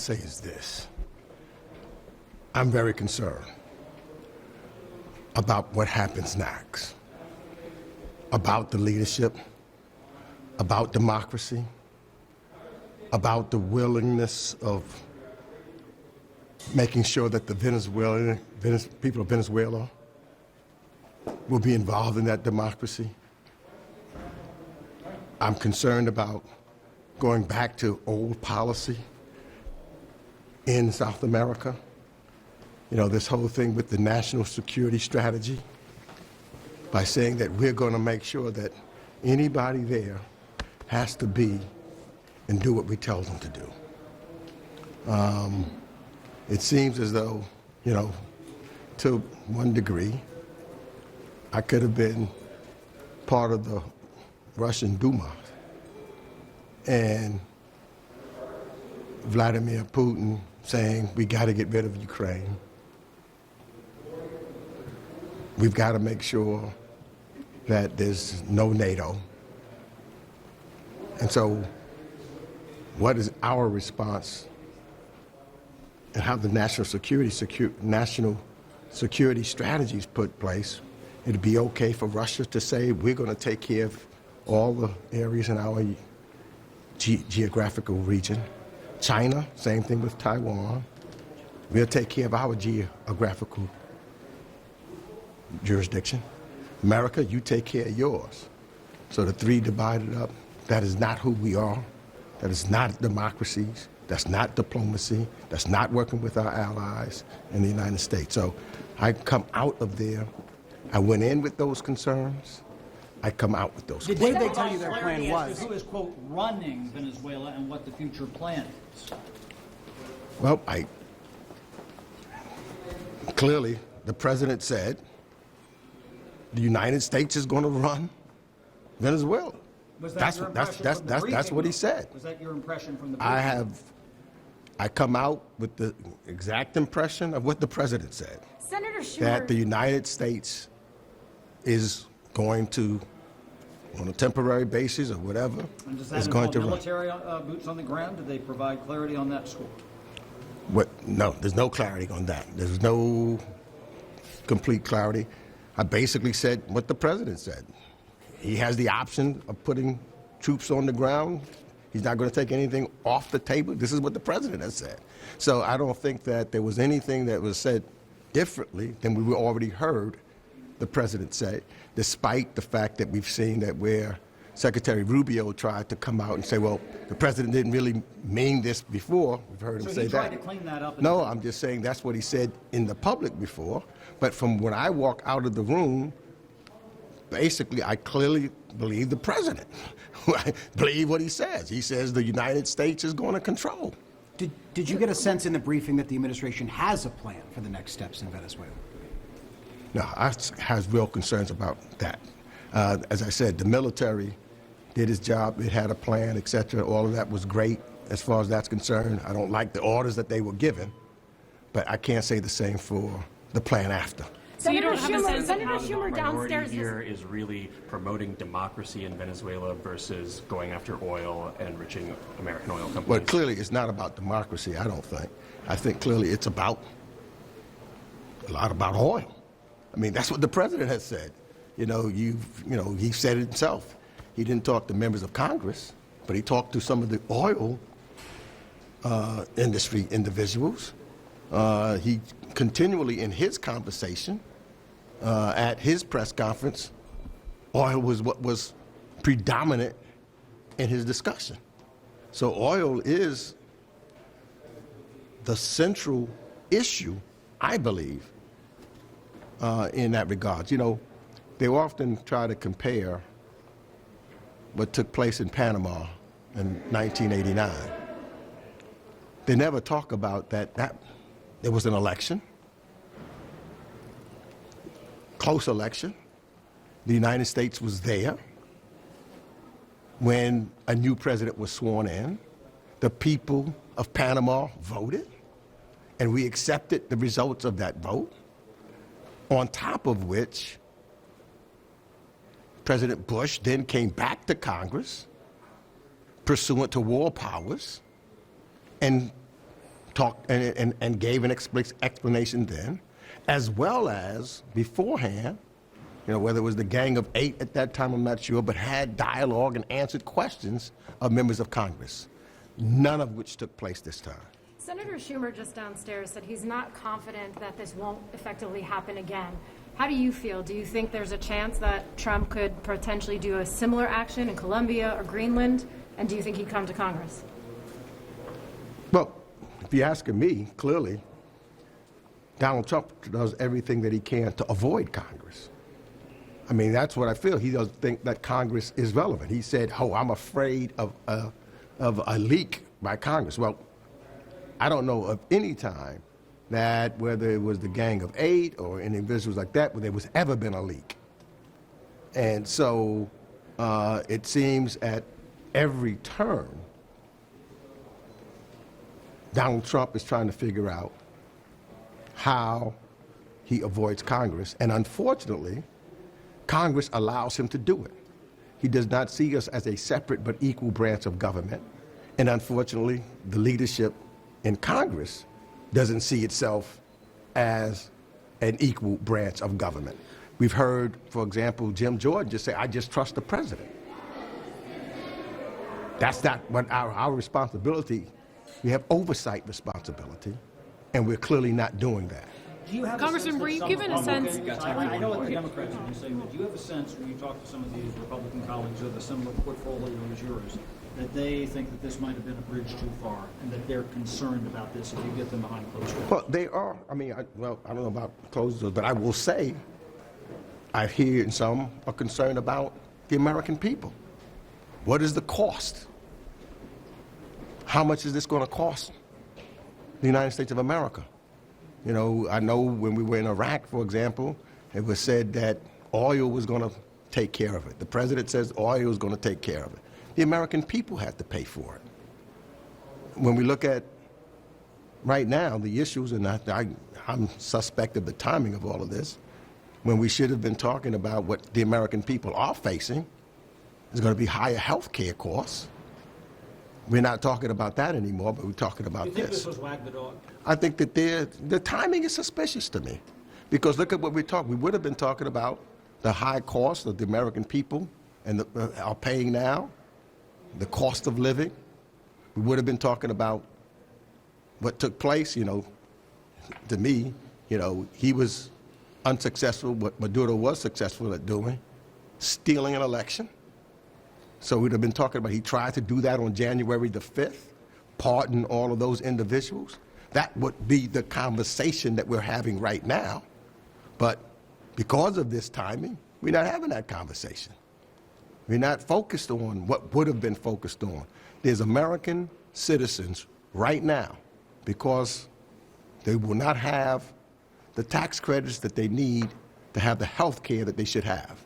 say is this. I'm very concerned about what happens next, about the leadership, about democracy, about the willingness of making sure that the people of Venezuela will be involved in that democracy. I'm concerned about going back to old policy in South America. You know, this whole thing with the national security strategy, by saying that we're going to make sure that anybody there has to be and do what we tell them to do. It seems as though, you know, to one degree, I could have been part of the Russian Duma, and Vladimir Putin saying we got to get rid of Ukraine. We've got to make sure that there's no NATO. And so what is our response, and how the national security strategies put place? It'd be okay for Russia to say we're going to take care of all the areas in our geographical region. China, same thing with Taiwan. We'll take care of our geographical jurisdiction. America, you take care of yours. So the three divided up, that is not who we are. That is not democracies. That's not diplomacy. That's not working with our allies in the United States. So I come out of there. I went in with those concerns. I come out with those concerns. What did they tell you their plan was? Who is, quote, running Venezuela and what the future plan is? Well, clearly the president said the United States is going to run Venezuela. Was that your impression from the briefing? That's what he said. Was that your impression from the briefing? I come out with the exact impression of what the president said. Senator Schumer. That the United States is going to, on a temporary basis or whatever, and does that involve military boots on the ground? Did they provide clarity on that score? No, there's no clarity on that. There's no complete clarity. I basically said what the president said. He has the option of putting troops on the ground. He's not going to take anything off the table. This is what the president has said. So I don't think that there was anything that was said differently than we already heard the president say, despite the fact that we've seen that where Secretary Rubio tried to come out and say, well, the president didn't really mean this before. We've heard him say that. So he tried to clean that up? No, I'm just saying that's what he said in the public before. But from when I walk out of the room, basically, I clearly believe the president. I believe what he says. He says the United States is going to control. Did you get a sense in the briefing that the administration has a plan for the next steps in Venezuela? No, I have real concerns about that. As I said, the military did its job. It had a plan, et cetera. All of that was great as far as that's concerned. I don't like the orders that they were given, but I can't say the same for the plan after. So you don't have a sense of how the priority here is really promoting democracy in Venezuela versus going after oil and enriching American oil companies? Well, clearly it's not about democracy, I don't think. I think clearly it's a lot about oil. I mean, that's what the president has said. He said it himself. He didn't talk to members of Congress, but he talked to some of the oil industry individuals. He continually, in his conversation, at his press conference, oil was what was predominant in his discussion. So oil is the central issue, I believe, in that regard. You know, they often try to compare what took place in Panama in 1989. They never talk about that there was an election, close election. The United States was there when a new president was sworn in. The people of Panama voted, and we accepted the results of that vote, on top of which President Bush then came back to Congress pursuant to war powers and talked and gave an explanation then, as well as beforehand, whether it was the Gang of Eight at that time, I'm not sure, but had dialogue and answered questions of members of Congress, none of which took place this time. Senator Schumer just downstairs said he's not confident that this won't effectively happen again. How do you feel? Do you think there's a chance that Trump could potentially do a similar action in Colombia or Greenland? And do you think he'd come to Congress? Well, if you're asking me, clearly, Donald Trump does everything that he can to avoid Congress. I mean, that's what I feel. He doesn't think that Congress is relevant. He said, I'm afraid of a leak by Congress. Well, I don't know of any time that whether it was the Gang of Eight or individuals like that, where there was ever been a leak. And so it seems at every turn, Donald Trump is trying to figure out how he avoids Congress. And unfortunately, Congress allows him to do it. He does not see us as a separate but equal branch of government. And unfortunately, the leadership in Congress doesn't see itself as an equal branch of government. We've heard, for example, Jim Jordan just say, I just trust the president. That's not what our responsibility. We have oversight responsibility, and we're clearly not doing that. Do you have Congressman, were you given a sense? I know what the Democrats are saying, but do you have a sense when you talk to some of these Republican colleagues with a similar portfolio as yours, that they think that this might have been a bridge too far, and that they're concerned about this if you get them behind closed doors? Well, they are. I mean, I don't know about closed doors, but I will say I hear some are concerned about the American people. What is the cost? How much is this going to cost the United States of America? I know when we were in Iraq, for example, it was said that oil was going to take care of it. The president says oil is going to take care of it. The American people had to pay for it. When we look at right now, the issues, and I'm suspect of the timing of all of this, when we should have been talking about what the American people are facing, is going to be higher health care costs. We're not talking about that anymore, but we're talking about Do you think this. this was wag the dog? I think that the timing is suspicious to me, because look at what we're talking. We would have been talking about the high cost that the American people are paying now, the cost of living. We would have been talking about what took place. To me, he was unsuccessful. What Maduro was successful at doing, stealing an election. So we'd have been talking about he tried to do that on January the 5th, pardon all of those individuals. That would be the conversation that we're having right now. But because of this timing, we're not having that conversation. We're not focused on what would have been focused on. There's American citizens right now, because they will not have the tax credits that they need to have the health care that they should have.